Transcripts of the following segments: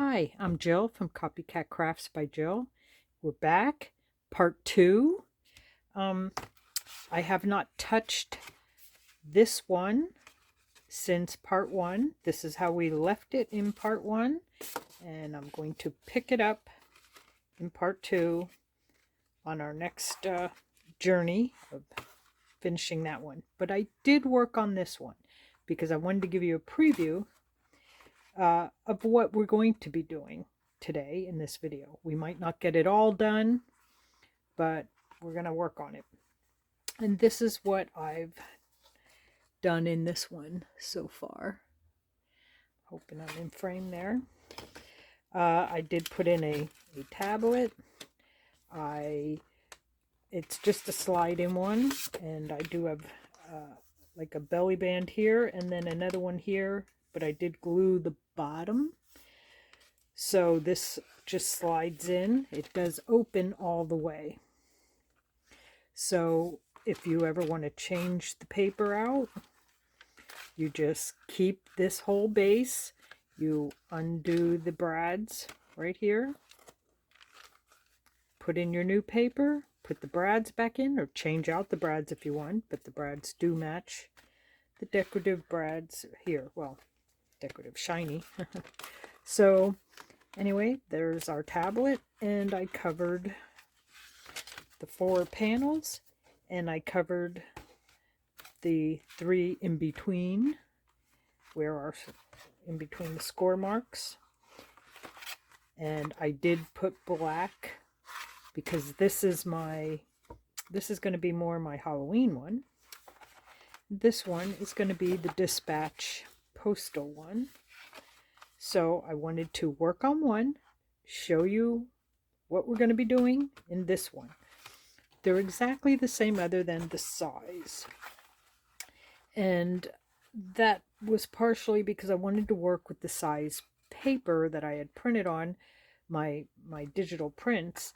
Hi, I'm Jill from Copycat Crafts by Jill. We're back, part 2. I have not touched this one since part 1. This is how we left it in part 1, and I'm going to pick it up in part 2 on our next journey of finishing that one. But I did work on this one because I wanted to give you a preview of what we're going to be doing today in this video. We might not get it all done, but we're going to work on it. And this is what I've done in this one so far. Hoping I'm in frame there. I did put in a tablet. It's just a slide-in one, and I do have like a belly band here and then another one here, but I did glue the bottom. So this just slides in. It does open all the way. So if you ever want to change the paper out, you just keep this whole base. You undo the brads right here. Put in your new paper. Put the brads back in, or change out the brads if you want, but the brads do match the decorative brads here. Well, decorative shiny. So anyway, there's our tablet, and I covered the 4 panels, and I covered the 3 in between, where are in between the score marks. And I did put black because this is going to be more my Halloween one. This one is going to be the dispatch postal one. So I wanted to work on one, show you what we're going to be doing in this one. They're exactly the same other than the size. And that was partially because I wanted to work with the size paper that I had printed on my digital prints.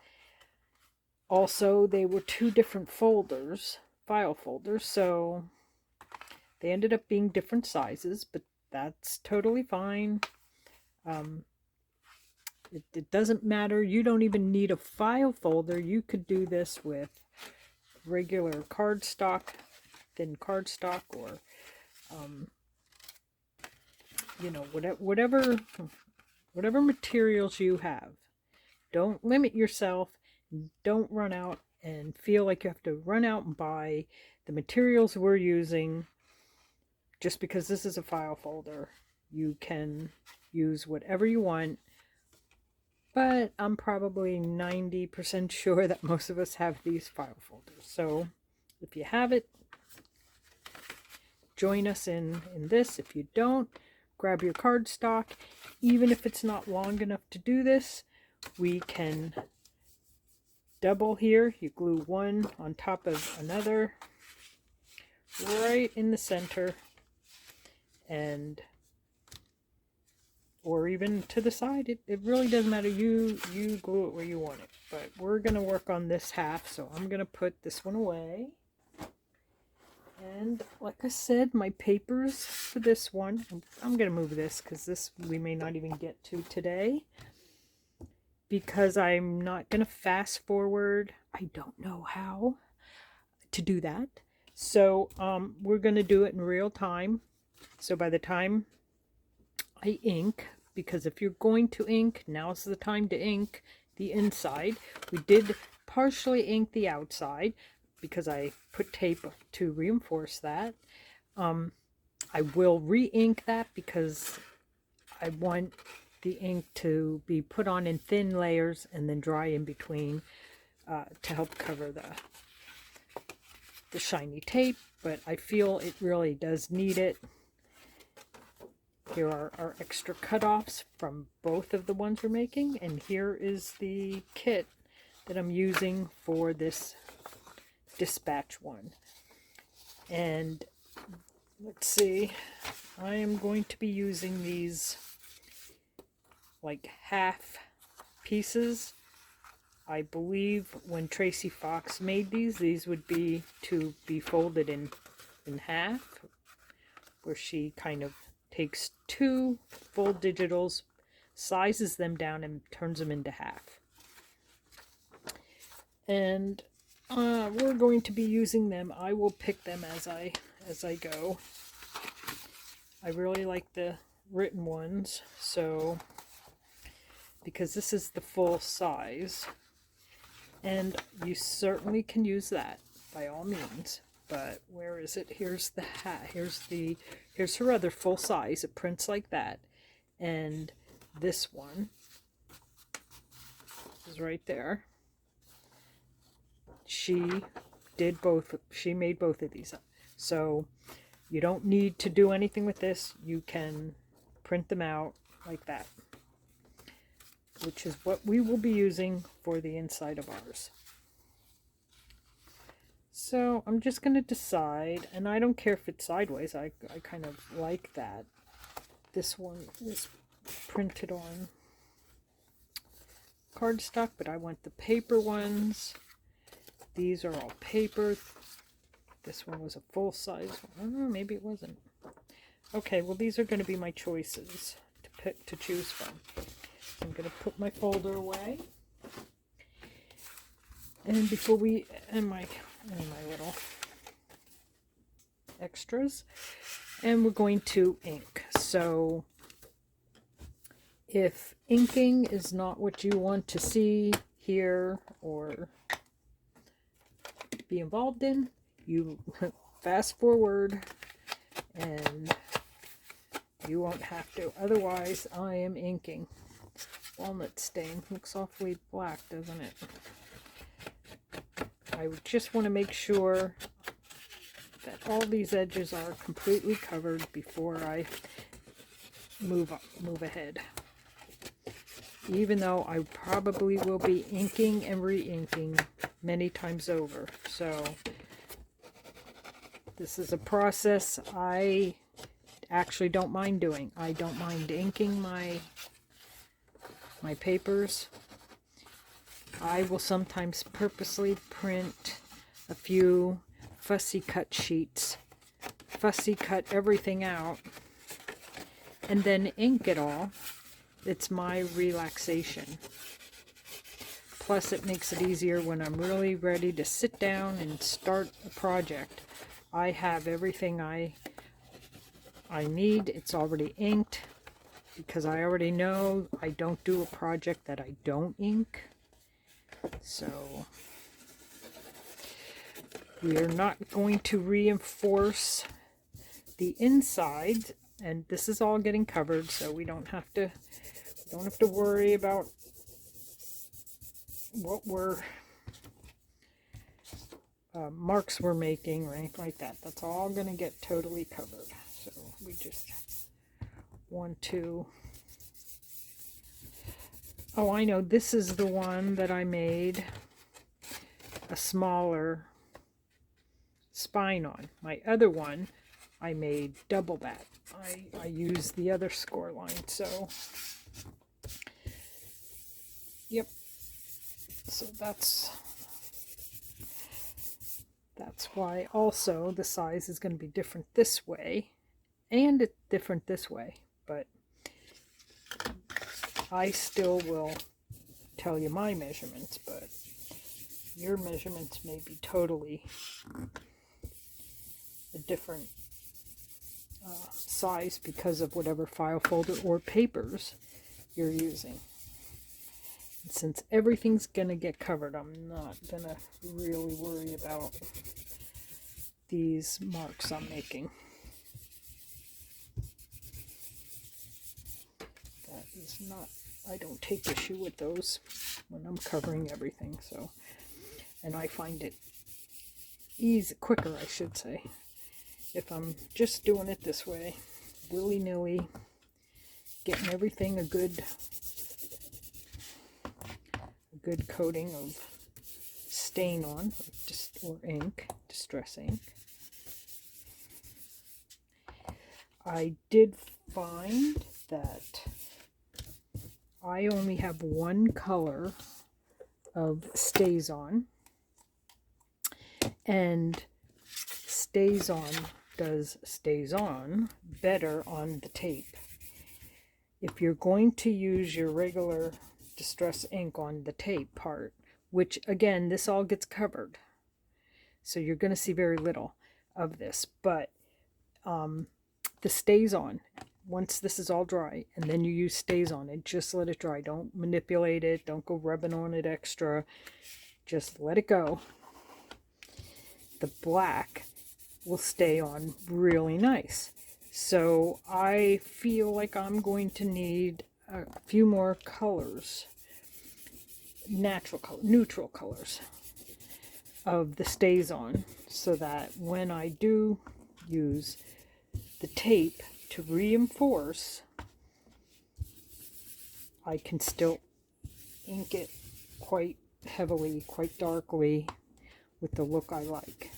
Also, they were 2 different folders, file folders, so they ended up being different sizes, but that's totally fine. It doesn't matter. You don't even need a file folder. You could do this with regular cardstock, thin cardstock, or you know, whatever materials you have. Don't limit yourself. Don't run out and feel like you have to run out and buy the materials we're using. Just because this is a file folder, you can use whatever you want, but I'm probably 90% sure that most of us have these file folders. So if you have it, join us in this. If you don't, grab your cardstock. Even if it's not long enough to do this, we can double here. You glue one on top of another right in the center, and or even to the side. It really doesn't matter. You glue it where you want it. But we're going to work on this half, so I'm going to put this one away. And like I said, my papers for this one, I'm going to move this because this we may not even get to today, because I'm not going to fast forward. I don't know how to do that. So we're going to do it in real time. So by the time I ink, because if you're going to ink, now's the time to ink the inside. We did partially ink the outside because I put tape to reinforce that. I will re-ink that because I want the ink to be put on in thin layers and then dry in between to help cover the shiny tape, but I feel it really does need it. Here are our extra cutoffs from both of the ones we're making, and here is the kit that I'm using for this dispatch one. And let's see, I am going to be using these like half pieces. I believe when Tracy Fox made these would be to be folded in half, where she kind of takes 2 full digitals, sizes them down and turns them into half. And we're going to be using them. I will pick them as I go. I really like the written ones, so because this is the full size, and you certainly can use that by all means. But where is it? Here's the hat. Here's her other full size. It prints like that, and this one is right there. She did both. She made both of these up. So you don't need to do anything with this. You can print them out like that, which is what we will be using for the inside of ours. So I'm just going to decide, and I don't care if it's sideways. I kind of like that. This one is printed on cardstock, but I want the paper ones. These are all paper. This one was a full-size one. Oh, maybe it wasn't. Okay, well, these are going to be my choices to choose from. I'm going to put my folder away. And before we, and my little extras, and we're going to ink. So if inking is not what you want to see, hear, or be involved in, you fast forward and you won't have to. Otherwise, I am inking. Walnut stain looks awfully black, doesn't it? I just want to make sure that all these edges are completely covered before I move ahead. Even though I probably will be inking and re-inking many times over. So this is a process I actually don't mind doing. I don't mind inking my papers. I will sometimes purposely print a few fussy cut sheets, fussy cut everything out, and then ink it all. It's my relaxation. Plus it makes it easier when I'm really ready to sit down and start a project. I have everything I need. It's already inked because I already know I don't do a project that I don't ink. So we are not going to reinforce the inside, and this is all getting covered, so we don't have to worry about what marks we're making or anything like that. That's all going to get totally covered. So we just want to... Oh, I know. This is the one that I made a smaller spine on. My other one, I made double that. I used the other score line, so... Yep. So that's why also the size is going to be different this way, and it's different this way, but I still will tell you my measurements, but your measurements may be totally a different size because of whatever file folder or papers you're using. And since everything's going to get covered, I'm not going to really worry about these marks I'm making. That is not, I don't take issue with those when I'm covering everything, so, and I find it quicker, I should say, if I'm just doing it this way, willy-nilly, getting everything a good coating of stain on, or ink, distress ink. I did find that I only have one color of Stays On, and Stays On stays on better on the tape. if you're going to use your regular distress ink on the tape part, which again, this all gets covered, so you're going to see very little of this, but this stays on once this is all dry, and then you use stays on it. Just let it dry. Don't manipulate it. Don't go rubbing on it extra. Just let it go. The black will stay on really nice. So I feel like I'm going to need a few more colors, neutral colors of the stays on, so that when I do use the tape to reinforce, I can still ink it quite heavily, quite darkly, with the look I like.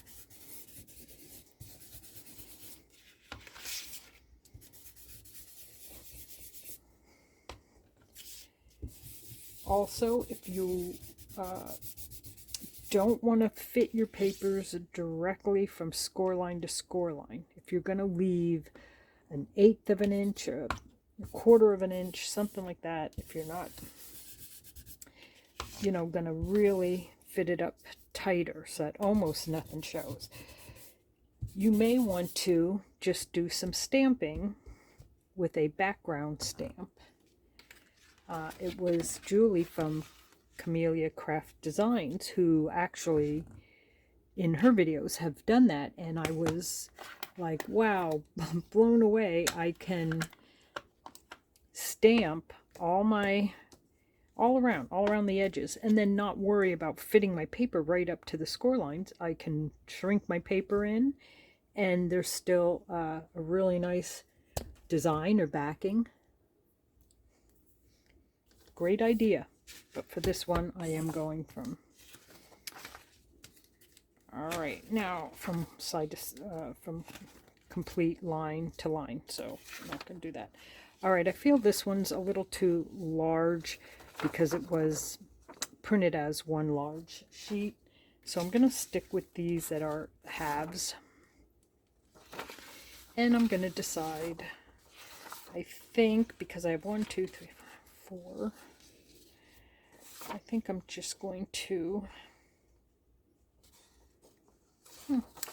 Also, if you don't want to fit your papers directly from score line to score line, if you're going to leave an 1/8 of an inch, a 1/4 of an inch, something like that, if you're not, you know, going to really fit it up tighter so that almost nothing shows, you may want to just do some stamping with a background stamp. It was Julie from Camellia Craft Designs who actually in her videos have done that, and I was like, wow, blown away. I can stamp all around the edges and then not worry about fitting my paper right up to the score lines. I can shrink my paper in and there's still a really nice design or backing. Great idea. But for this one, I am going from, all right, now from side to, from complete line to line. So I'm not going to do that. All right, I feel this one's a little too large because it was printed as one large sheet. So I'm going to stick with these that are halves. And I'm going to decide, I think, because I have 1, 2, 3, 4, 4, I think I'm just going to,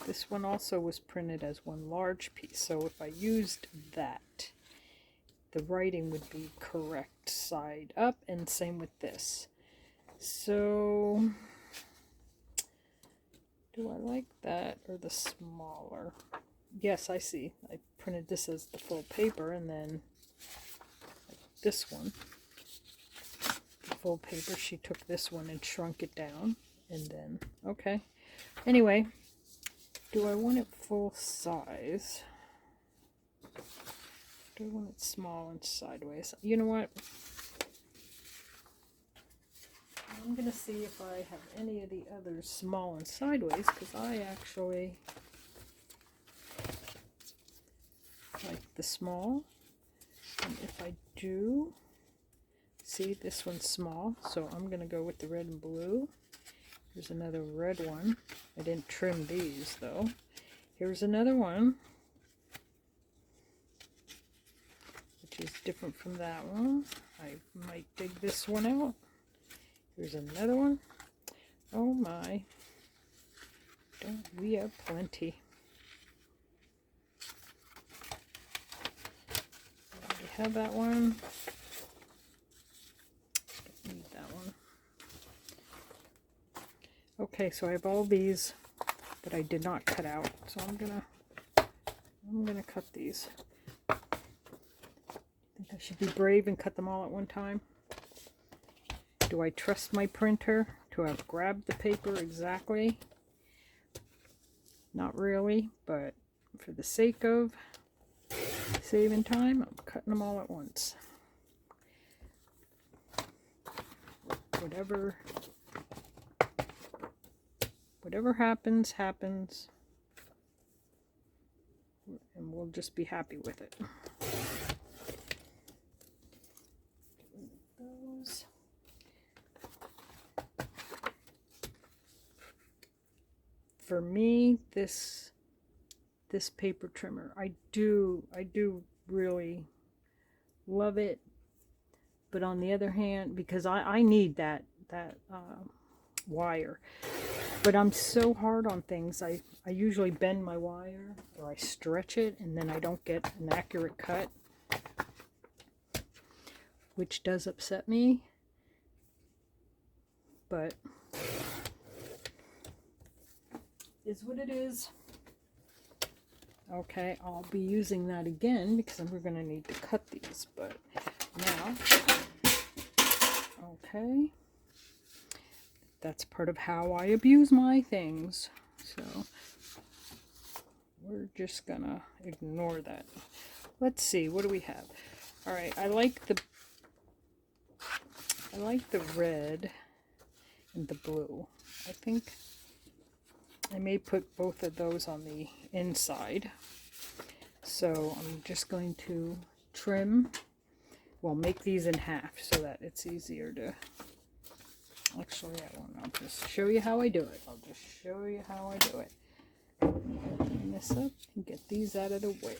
this one also was printed as one large piece, so if I used that, the writing would be correct side up, and same with this. So, do I like that or the smaller? Yes, I see. I printed this as the full paper, and then like this one. Full paper, she took this one and shrunk it down, and then okay, anyway, do I want it full size? Do I want it small and sideways? You know what, I'm gonna see if I have any of the others small and sideways, because I actually like the small, and if I do, see, this one's small, so I'm going to go with the red and blue. Here's another red one. I didn't trim these, though. Here's another one, which is different from that one. I might dig this one out. Here's another one. Oh my. Don't we have plenty. I already have that one. Need that one. Okay, so I have all these that I did not cut out, so I'm gonna cut these. I think I should be brave and cut them all at one time. Do I trust my printer to have grabbed the paper exactly? Not really, but for the sake of saving time, I'm cutting them all at once. Whatever happens, happens, and we'll just be happy with it. Those. For me, this paper trimmer, I do really love it. But on the other hand, because I need that wire. But I'm so hard on things. I usually bend my wire or I stretch it and then I don't get an accurate cut, which does upset me. But is what it is. Okay, I'll be using that again because we're going to need to cut these. But now, okay, that's part of how I abuse my things. So we're just going to ignore that. Let's see, what do we have? All right, I like the red and the blue. I think I may put both of those on the inside. So I'm just going to trim, well, make these in half so that it's easier to, actually I won't, I'll just show you how I do it. I'll just show you how I do it. Clean this up and get these out of the way.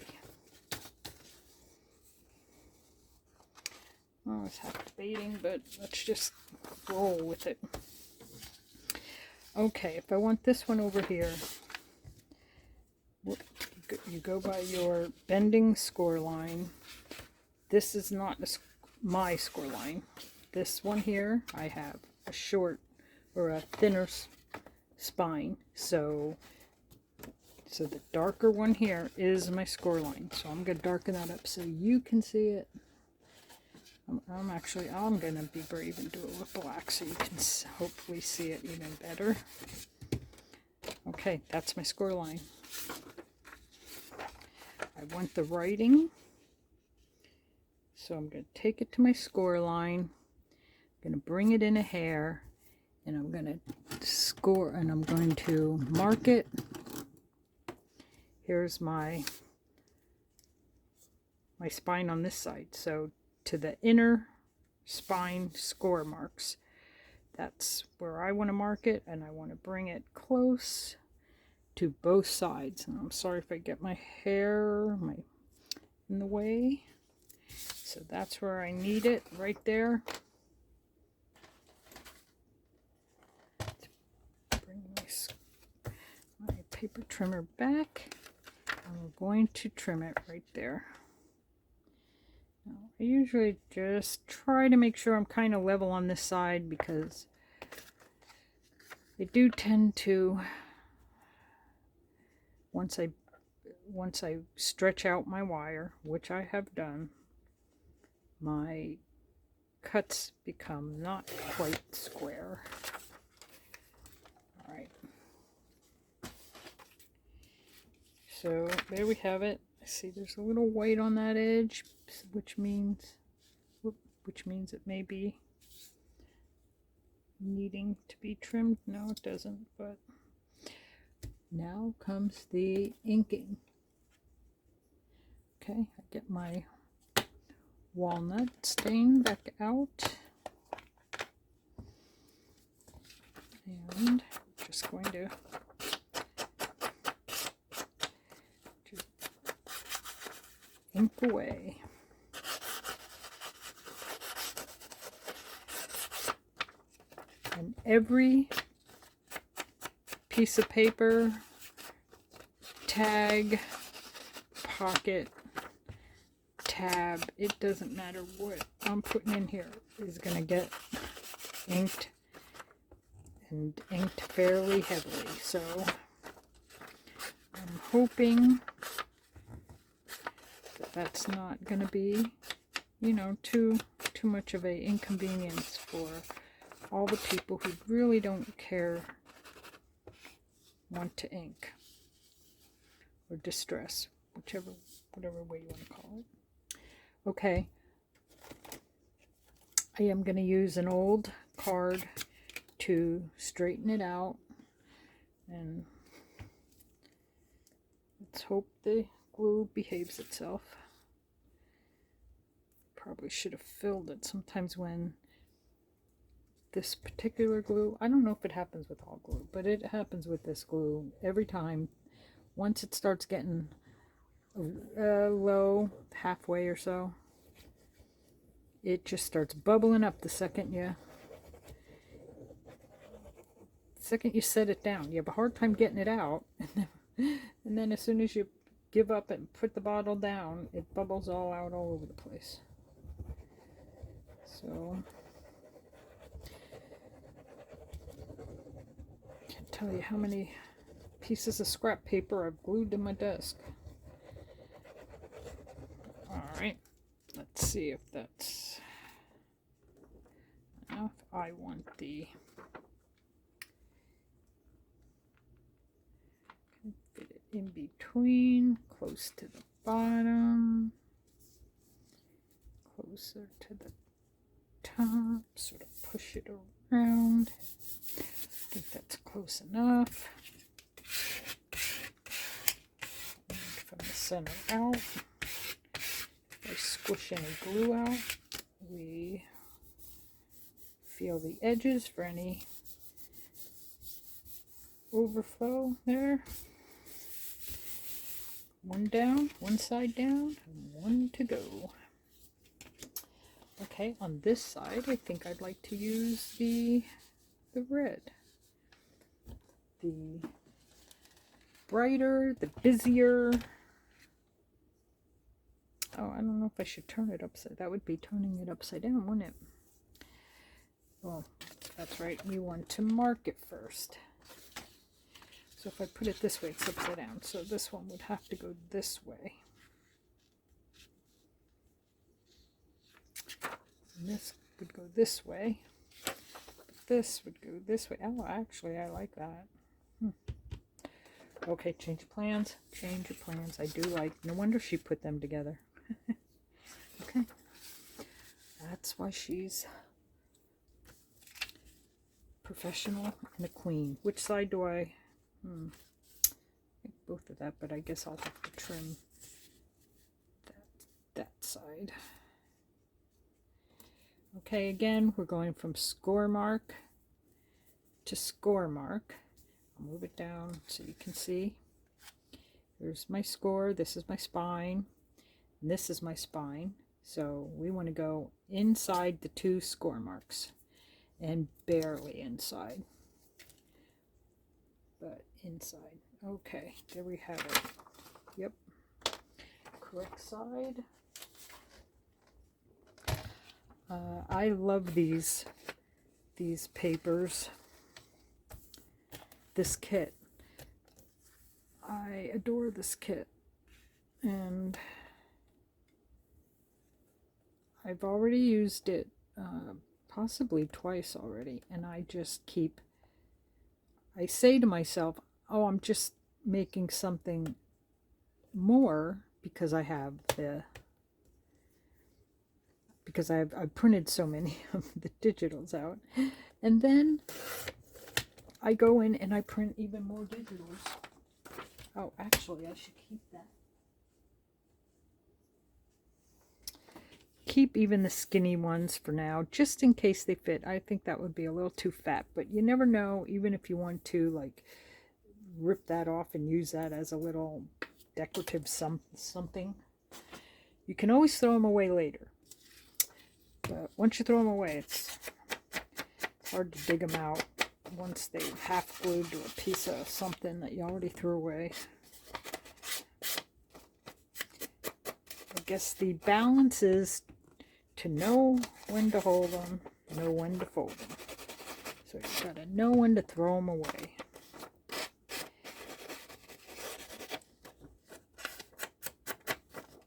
I was half debating, but let's just roll with it. Okay, if I want this one over here, you go by your bending score line. This is not my score line. This one here, I have a short or a thinner spine. So the darker one here is my score line. So I'm going to darken that up so you can see it. I'm going to be brave and do it with black so you can hopefully see it even better. Okay, that's my score line. I want the writing, so I'm going to take it to my score line. I'm going to bring it in a hair, and I'm going to score, and I'm going to mark it. Here's my spine on this side, so to the inner spine score marks. That's where I want to mark it, and I want to bring it close to both sides. And I'm sorry if I get my hair in the way. So that's where I need it, right there. Bring my paper trimmer back, and we're going to trim it right there. Now, I usually just try to make sure I'm kind of level on this side because I do tend to, once I stretch out my wire, which I have done, my cuts become not quite square. All right. So there we have it. I see there's a little white on that edge, which means it may be needing to be trimmed. No, it doesn't, but now comes the inking. Okay, I get my walnut stain back out, and I'm just going to ink away. And every piece of paper, tag, pocket, tab, it doesn't matter what I'm putting in here, is going to get inked, and inked fairly heavily. So I'm hoping that that's not going to be, you know, too much of an inconvenience for all the people who really don't want to ink, or distress, whatever way you want to call it. Okay, I am going to use an old card to straighten it out, and let's hope the glue behaves itself. Probably should have filled it. Sometimes when this particular glue, I don't know if it happens with all glue, but it happens with this glue every time. Once it starts getting low, halfway or so, it just starts bubbling up the second you set it down. You have a hard time getting it out, and then as soon as you give up and put the bottle down, it bubbles all out all over the place. So can't tell you how many pieces of scrap paper I've glued to my desk. Alright, let's see if that's enough. I want the fit it in between, close to the bottom, closer to the top, sort of push it around. I think that's close enough. And from the center out, if I squish any glue out, we feel the edges for any overflow there. One down, one side down, and one to go. Okay, on this side, I think I'd like to use the red. The brighter, the busier. Oh, I don't know if I should turn it upside. That would be turning it upside down, wouldn't it? Well, that's right. We want to mark it first. So if I put it this way, it's upside down. So this one would have to go this way. And this would go this way. This would go this way. Oh, actually, I like that. Okay, change your plans. Change your plans. I do like. No wonder she put them together. Okay. That's why she's professional and a queen. Which side do I... both of that, but I guess I'll have to trim that side. Okay, again, we're going from score mark to score mark. I'll move it down so you can see. Here's my score, this is my spine, and this is my spine. So we want to go inside the two score marks, and barely inside, but inside. Okay, there we have it. Yep, correct side. I love these papers, this kit. I adore this kit, and I've already used it possibly twice already, and I just keep, I say to myself, oh, I'm just making something more because I have I've printed so many of the digitals out, and then I go in and I print even more digitals. Oh, actually, I should keep that. Keep even the skinny ones for now, just in case they fit. I think that would be a little too fat, but you never know. Even if you want to, like, rip that off and use that as a little decorative something, you can always throw them away later. But once you throw them away, it's hard to dig them out once they're half glued to a piece of something that you already threw away. I guess the balance is to know when to hold them, know when to fold them. So you gotta know when to throw them away.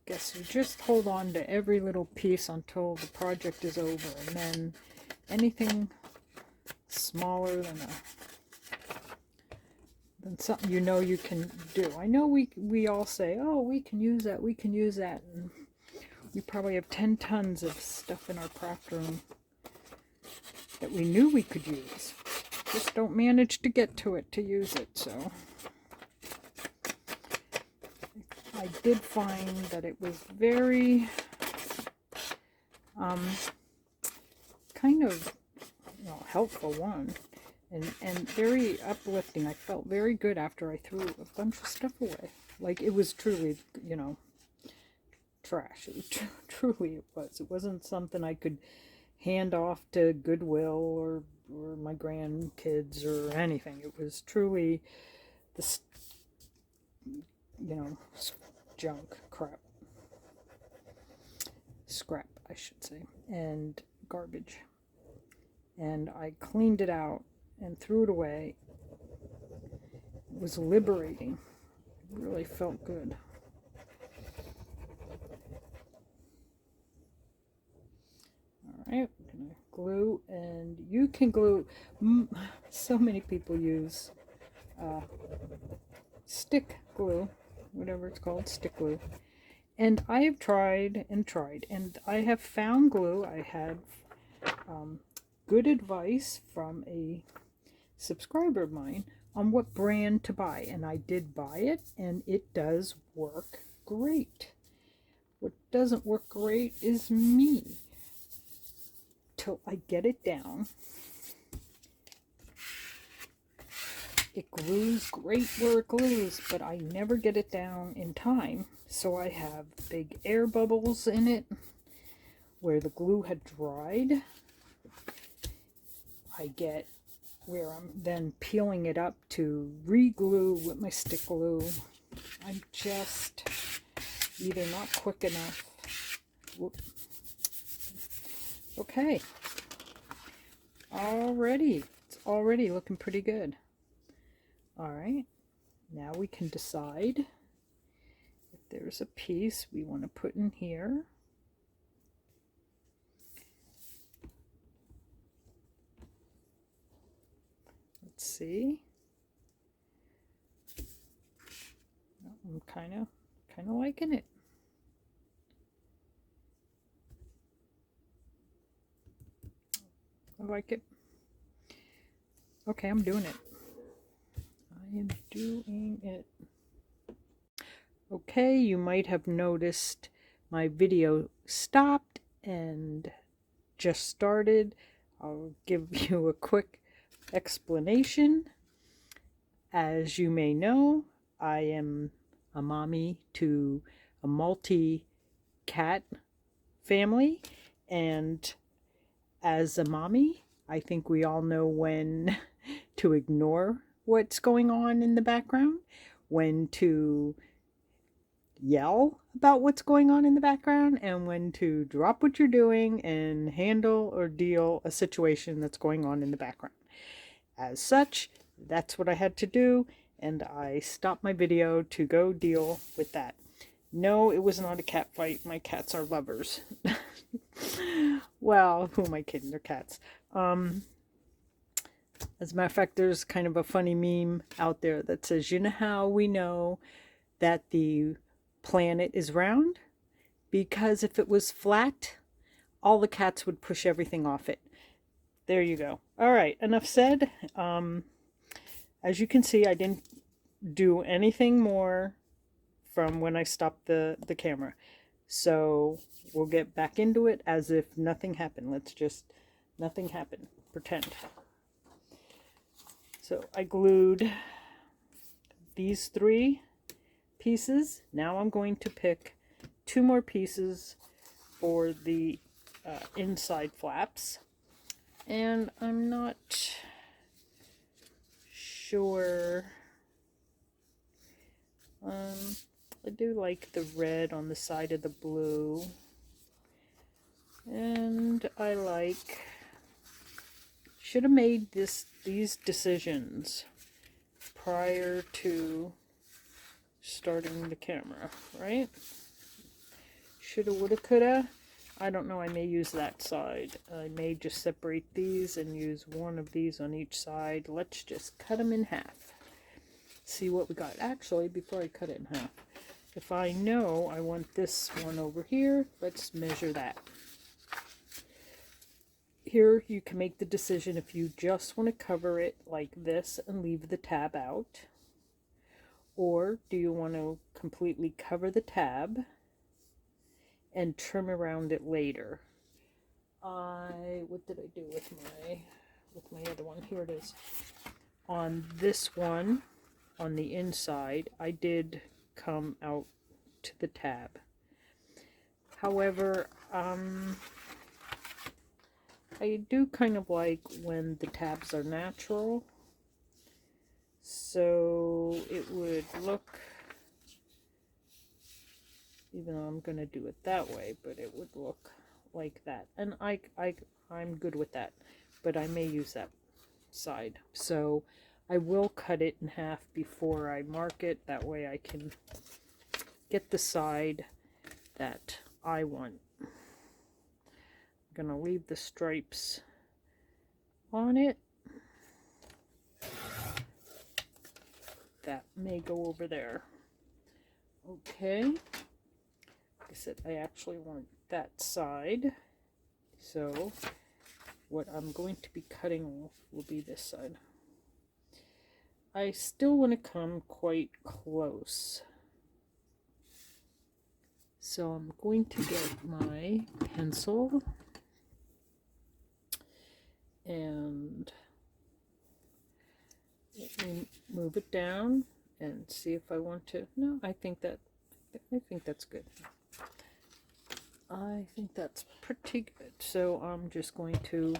Guess you just hold on to every little piece until the project is over, and then anything smaller than something you know you can do. I know we all say, oh, we can use that, and we probably have 10 tons of stuff in our craft room that we knew we could use. Just don't manage to get to it to use it, so. I did find that it was very, kind of, helpful one, and very uplifting. I felt very good after I threw a bunch of stuff away. Like, it was truly, trash. Truly it was. It wasn't something I could hand off to Goodwill or my grandkids or anything. It was truly this, junk, crap, scrap, I should say, and garbage. And I cleaned it out and threw it away. It was liberating. It really felt good. Alright, I'm going to glue, and you can glue. So many people use stick glue, whatever it's called, stick glue. And I have tried and tried, and I have found glue. I had good advice from a subscriber of mine on what brand to buy, and I did buy it, and it does work great. What doesn't work great is me. Till I get it down. It glues great where it glues, but I never get it down in time. So I have big air bubbles in it where the glue had dried. I get where I'm then peeling it up to re-glue with my stick glue. I'm just either not quick enough. Whoop. Okay. Already. It's already looking pretty good. Alright. Now we can decide if there's a piece we want to put in here. Let's see. I'm kind of liking it. I like it. Okay, I'm doing it. I am doing it. Okay, you might have noticed my video stopped and just started. I'll give you a quick explanation. As you may know, I am a mommy to a multi-cat family, and as a mommy, I think we all know when to ignore what's going on in the background, when to yell about what's going on in the background, and when to drop what you're doing and handle or deal a situation that's going on in the background. As such, that's what I had to do, and I stopped my video to go deal with that. No, it was not a cat fight. My cats are lovers. Well, who am I kidding? They're cats. As a matter of fact, there's kind of a funny meme out there that says, you know how we know that the planet is round? Because if it was flat, all the cats would push everything off it. There you go. All right, enough said. As you can see, I didn't do anything more from when I stopped the camera. So we'll get back into it as if nothing happened. Let's just, nothing happened. Pretend. So I glued these 3 pieces. Now I'm going to pick 2 more pieces for the inside flaps. And I'm not sure. I do like the red on the side of the blue. And I like, should have made these decisions prior to starting the camera, right? Shoulda, woulda, coulda. I don't know, I may use that side. I may just separate these and use one of these on each side. Let's just cut them in half. See what we got. Actually, before I cut it in half, if I know I want this one over here, let's measure that. Here you can make the decision if you just want to cover it like this and leave the tab out, or do you want to completely cover the tab and trim around it later. What did I do with my other one? Here it is. On this one, on the inside, I did come out to the tab. However, I do kind of like when the tabs are natural. So it would look, even though I'm going to do it that way, but it would look like that. And I'm good with that, but I may use that side. So I will cut it in half before I mark it. That way I can get the side that I want. I'm going to leave the stripes on it. That may go over there. Okay. Like I said, I actually want that side. So what I'm going to be cutting off will be this side. I still want to come quite close. So I'm going to get my pencil and let me move it down and see if I want to. No, I think that's good. I think that's pretty good. So I'm just going to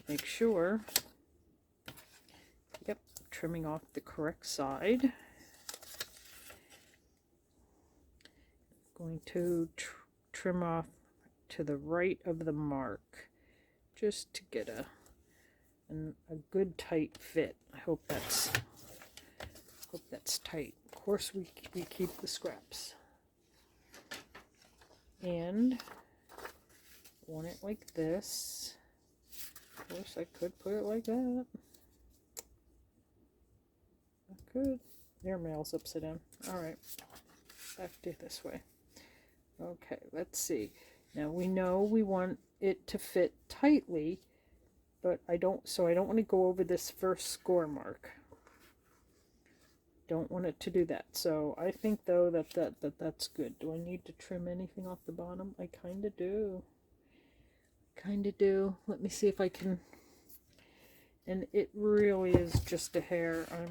make sure, yep, trimming off the correct side. Going to trim off to the right of the mark just to get a good tight fit. I hope that's tight. Of course we keep the scraps. And want it like this. Of course I could put it like that. I could. Your mail's upside down. Alright. Back to this way. Okay, let's see. Now we know we want it to fit tightly, but I don't want to go over this first score mark. Don't want it to do that. So I think though that's good. Do I need to trim anything off the bottom? I kind of do. Let me see if I can. And it really is just a hair. I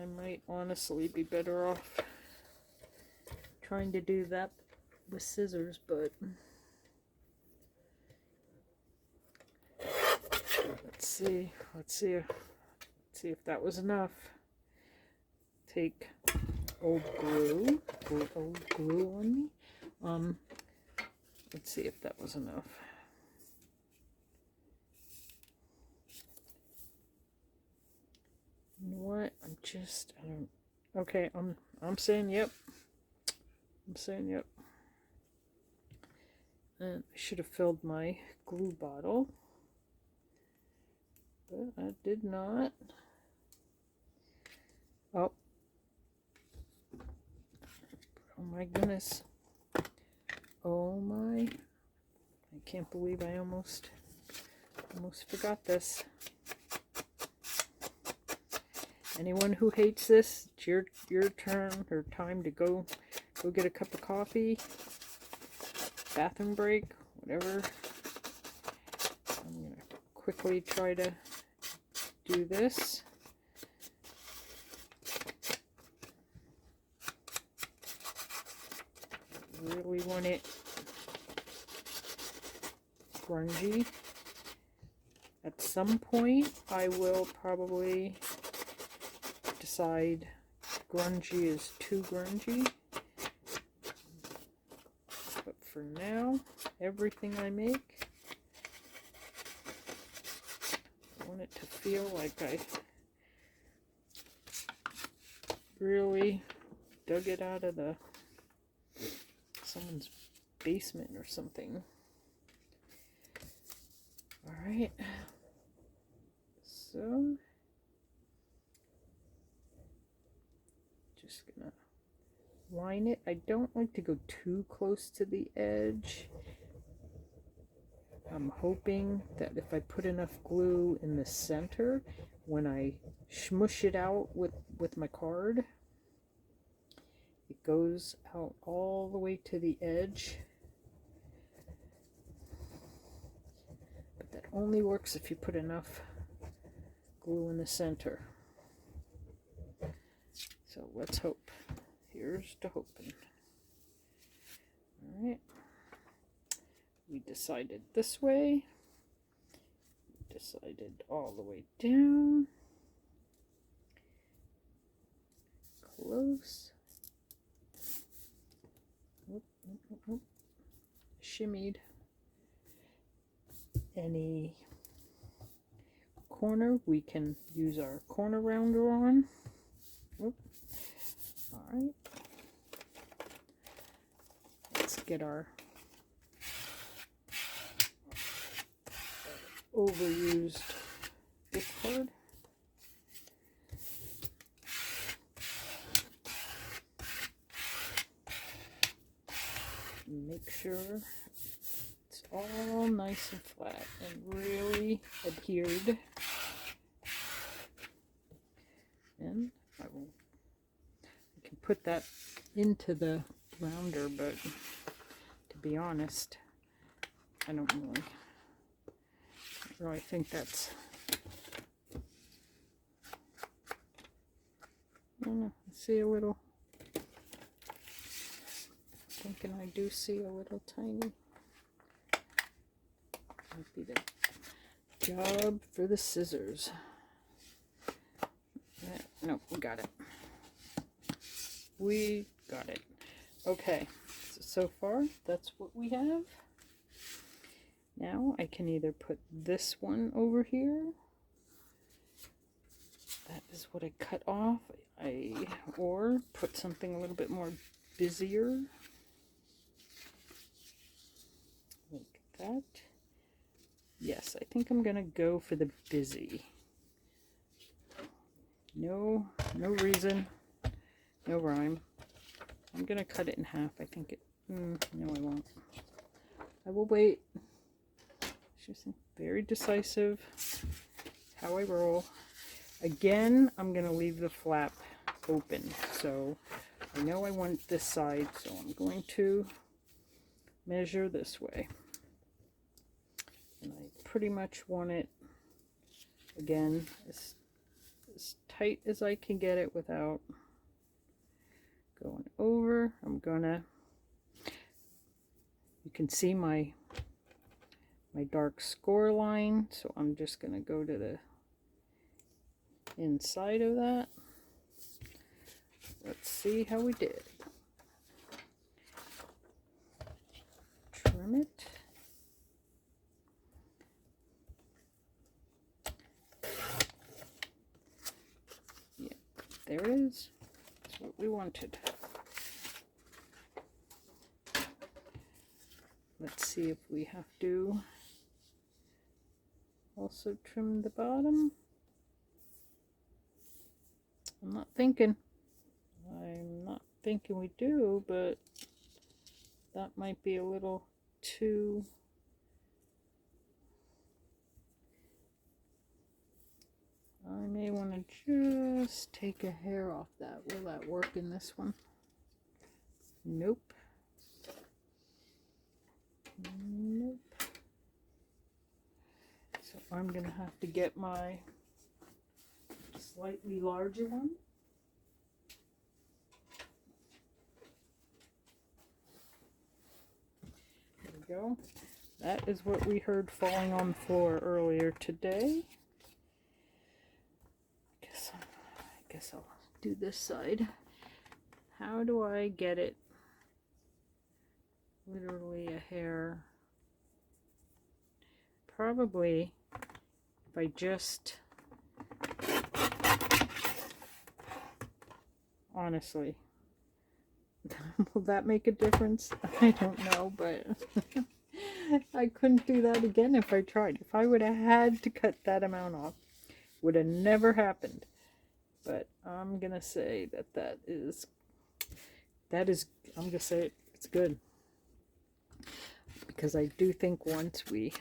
might honestly be better off trying to do that with scissors, but let's see if that was enough. Take old glue on me. Let's see if that was enough. You know what? Okay, I'm saying yep. And I should have filled my glue bottle, but I did not. Oh my goodness. Oh my. I can't believe I almost forgot this. Anyone who hates this, it's your turn or time to go get a cup of coffee, bathroom break, whatever. I'm going to quickly try to do this. Really want it grungy. At some point, I will probably decide grungy is too grungy. But for now, everything I make, I want it to feel like I really dug it out of someone's basement or something. Alright, so just gonna line it. I don't like to go too close to the edge. I'm hoping that if I put enough glue in the center, when I smush it out with my card, it goes out all the way to the edge. But that only works if you put enough glue in the center. So let's hope. Here's to hoping. All right. We decided this way. We decided all the way down. Close. Oop, oop, oop, oop. Shimmied. Any corner we can use our corner rounder on. Oop. All right. Let's get our overused discard. Make sure it's all nice and flat and really adhered. And I can put that into the rounder, but to be honest, I don't really think that's, I don't know, I see a little, thinking I do see a little tiny, might be the job for the scissors. Yeah, nope, we got it. We got it. Okay, so far that's what we have. Now I can either put this one over here. That is what I cut off. Or put something a little bit more busier. Like that. Yes, I think I'm gonna go for the busy. No reason, no rhyme. I'm gonna cut it in half. I think it, no I won't. I will wait. Just very decisive, how I roll. Again, I'm gonna leave the flap open. So I know I want this side, so I'm going to measure this way. And I pretty much want it, again, as tight as I can get it without going over. I'm gonna, you can see my dark score line, so I'm just gonna go to the inside of that. Let's see how we did. Trim it. There it is. That's what we wanted. Let's see if we have to also trim the bottom. I'm not thinking we do, but that might be a little too. I may want to just take a hair off that. Will that work in this one? Nope. Nope. So I'm going to have to get my slightly larger one. There we go. That is what we heard falling on the floor earlier today. I guess I'll do this side. How do I get it literally a hair? Probably if I just, honestly, will that make a difference? I don't know, but I couldn't do that again if I tried. If I would have had to cut that amount off, would have never happened. But I'm gonna say that is, I'm gonna say it's good. Because I do think once we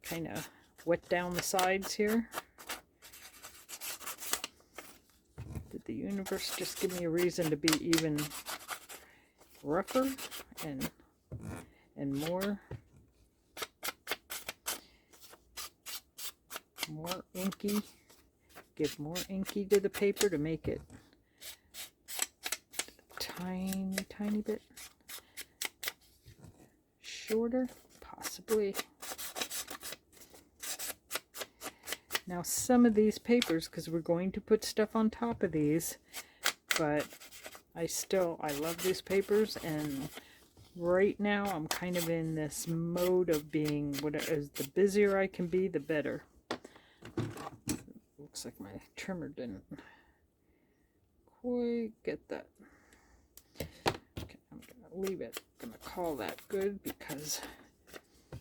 kind of wet down the sides here, did the universe just give me a reason to be even rougher and more inky? Give more inky to the paper to make it tiny bit shorter, possibly. Now some of these papers, because we're going to put stuff on top of these, but I love these papers, and right now I'm kind of in this mode of being, the busier I can be, the better. Looks like my trimmer didn't quite get that. Okay, I'm gonna leave it. I'm gonna call that good because I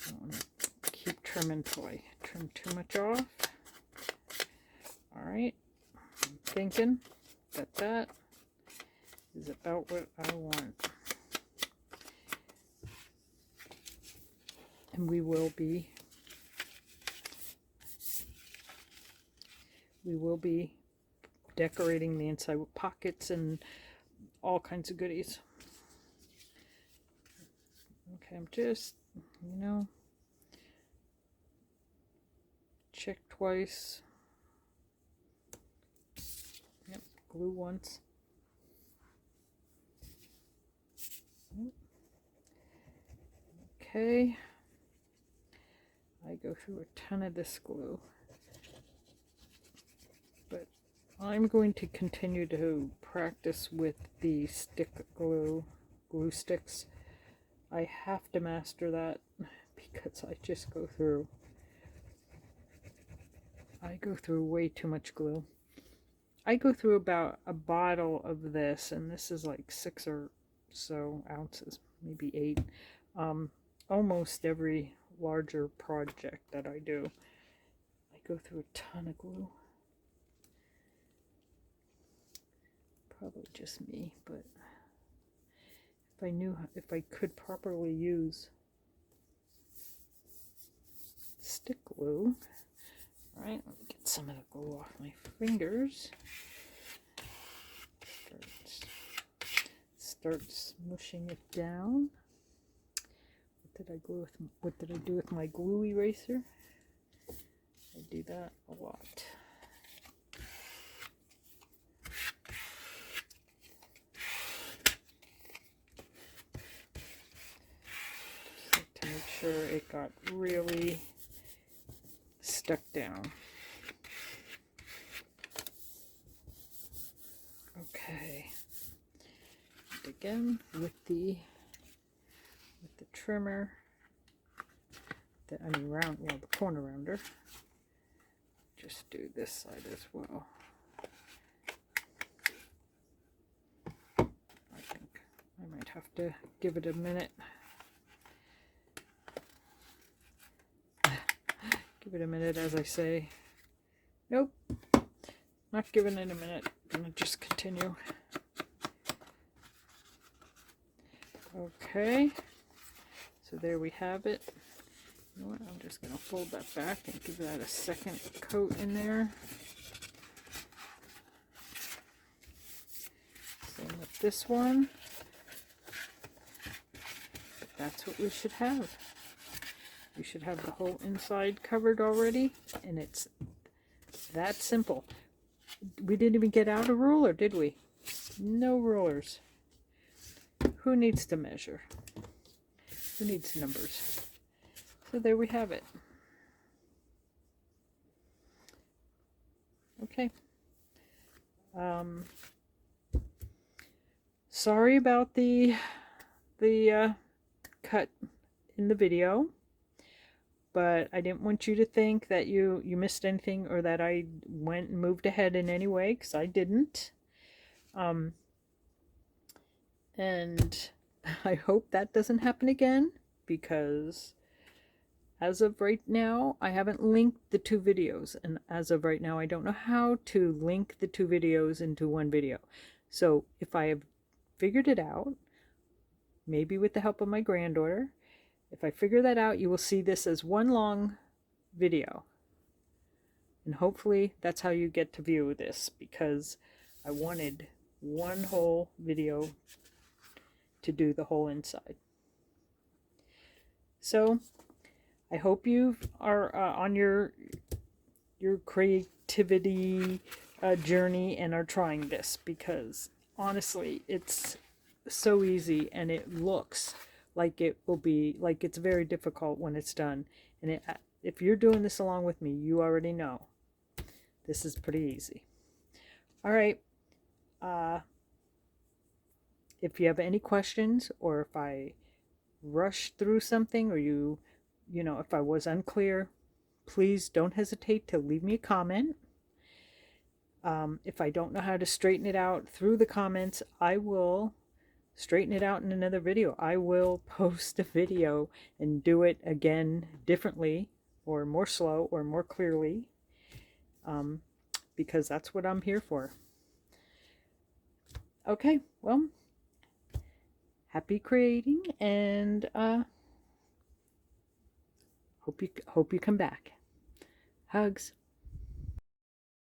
don't want to keep trimming till I trim too much off. Alright, I'm thinking that that is about what I want. And we will be decorating the inside with pockets and all kinds of goodies. Okay, I'm just, check twice. Yep, glue once. Okay. I go through a ton of this glue. But I'm going to continue to practice with the stick glue sticks. I have to master that because I just go through way too much glue. I go through about a bottle of this, and this is like 6 or so ounces, maybe 8. Almost every larger project that I do, I go through a ton of glue. Probably just me, but if I could properly use stick glue. Alright, let me get some of the glue off my fingers. Start smushing it down. What did I do with my glue eraser? I do that a lot. Just like to make sure it got really stuck down. Okay. And again with the trimmer, the corner rounder. Just do this side as well. I think I might have to give it a minute. Give it a minute, as I say. Nope, not giving it a minute. I'm gonna just continue. Okay, so there we have it. You know what? I'm just gonna fold that back and give that a second coat in there. Same with this one. But that's what we should have. We should have the whole inside covered already, and it's that simple. We didn't even get out a ruler, did we? No rulers. Who needs to measure? Who needs numbers? So there we have it. Okay. Sorry about the cut in the video, but I didn't want you to think that you missed anything or that I went and moved ahead in any way, because I didn't. And I hope that doesn't happen again, because as of right now, I haven't linked the 2 videos. And as of right now, I don't know how to link the 2 videos into one video. So if I have figured it out, maybe with the help of my granddaughter, if I figure that out, you will see this as one long video. And hopefully that's how you get to view this, because I wanted one whole video to do the whole inside. So I hope you are on your creativity journey and are trying this, because honestly it's so easy and it looks like it will be like it's very difficult when it's done. And if you're doing this along with me, you already know this is pretty easy. All right. If you have any questions, or if I rushed through something, or you know, if I was unclear, please don't hesitate to leave me a comment. If I don't know how to straighten it out through the comments, I will straighten it out in another video. I will post a video and do it again differently, or more slow, or more clearly, because that's what I'm here for. Okay, well, happy creating, and hope you come back. Hugs.